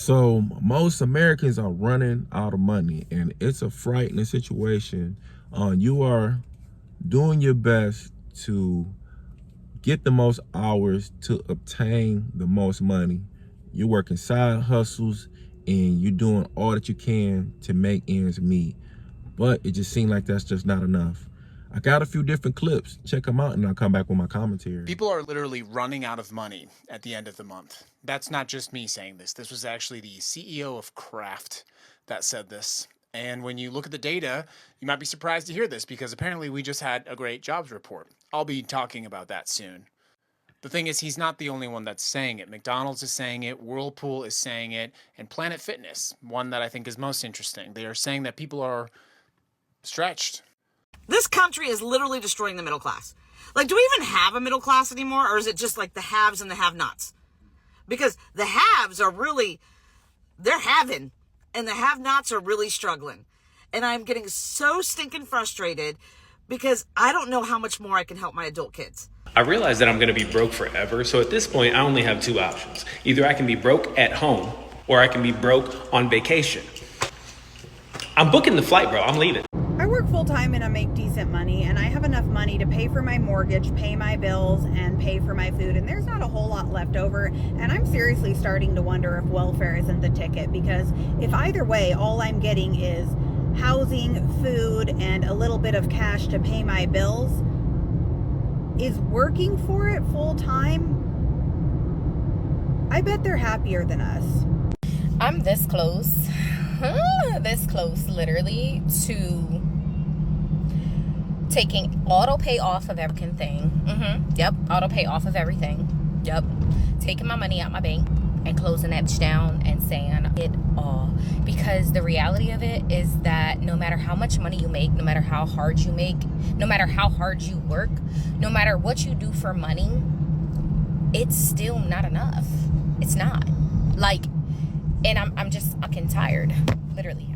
So most Americans are running out of money, and it's a frightening situation. You are doing your best to get the most hours to obtain the most money. You're working side hustles and you're doing all that you can to make ends meet. But it just seems like that's just not enough. I got a few different clips. Check them out and I'll come back with my commentary. People are literally running out of money at the end of the month. That's not just me saying this. This was actually the CEO of Kraft that said this. And when you look at the data, you might be surprised to hear this because apparently we just had a great jobs report. I'll be talking about that soon. The thing is, he's not the only one that's saying it. McDonald's is saying it, Whirlpool is saying it, and Planet Fitness, one that I think is most interesting. They are saying that people are stretched. This country is literally destroying the middle class. Like, do we even have a middle class anymore? Or is it just like the haves and the have-nots? Because the haves are really, they're having, and the have-nots are really struggling. And I'm getting so stinking frustrated because I don't know how much more I can help my adult kids. I realize that I'm going to be broke forever. So at this point, I only have two options. Either I can be broke at home or I can be broke on vacation. I'm booking the flight, bro. I'm leaving. I work full-time and I make decent money, and I have enough money to pay for my mortgage, pay my bills, and pay for my food, and there's not a whole lot left over. And I'm seriously starting to wonder if welfare isn't the ticket, because if either way all I'm getting is housing, food, and a little bit of cash to pay my bills, is working for it full-time, I bet they're happier than us. I'm this close literally to taking auto pay off of everything. Yep, auto pay off of everything. Yep, taking my money out my bank and closing that bitch down and saying it all. Because the reality of it is that no matter how much money you make, no matter how hard you make, no matter how hard you work, no matter what you do for money, it's still not enough. It's not. Like, and I'm just fucking tired. Literally,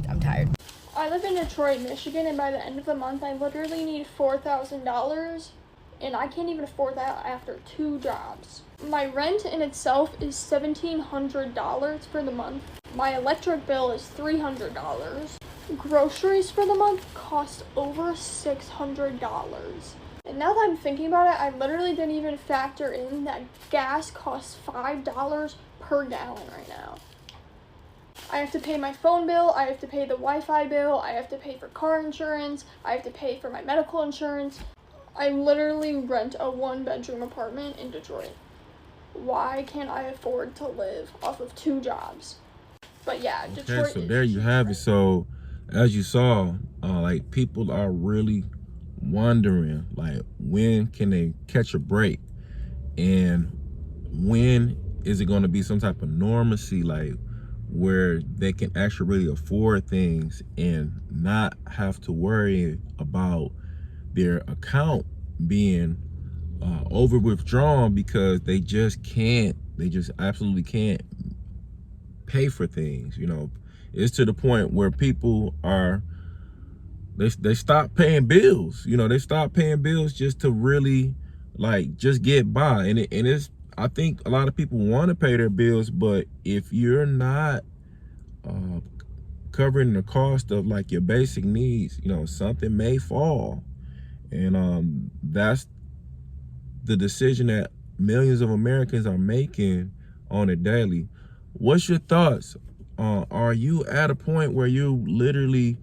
I'm tired. I live in Detroit, Michigan, and by the end of the month, I literally need $4,000, and I can't even afford that after 2 jobs. My rent in itself is $1,700 for the month. My electric bill is $300. Groceries for the month cost over $600. And now that I'm thinking about it, I literally didn't even factor in that gas costs $5 per gallon right now. I have to pay my phone bill, I have to pay the Wi-Fi bill, I have to pay for car insurance, I have to pay for my medical insurance. I literally rent a 1-bedroom apartment in Detroit. Why can't I afford to live off of 2 jobs? But yeah, Detroit. Okay, so there you have it. So as you saw, like, people are really wondering, like, when can they catch a break, and when is it going to be some type of normalcy, like where they can actually really afford things and not have to worry about their account being over withdrawn because they just absolutely can't pay for things. You know, it's to the point where people are, they stop paying bills. You know, they stop paying bills just to really, like, just get by. And it's, I think a lot of people want to pay their bills, but if you're not covering the cost of, like, your basic needs, you know, something may fall. And that's the decision that millions of Americans are making on a daily. What's your thoughts? Are you at a point where you literally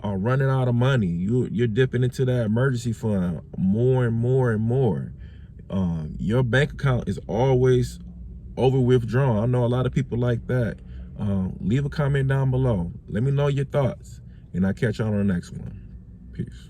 are running out of money? You're dipping into that emergency fund more and more and more. Your bank account is always over withdrawn. I know a lot of people like that. Leave a comment down below. Let me know your thoughts, and I'll catch y'all on the next one. Peace.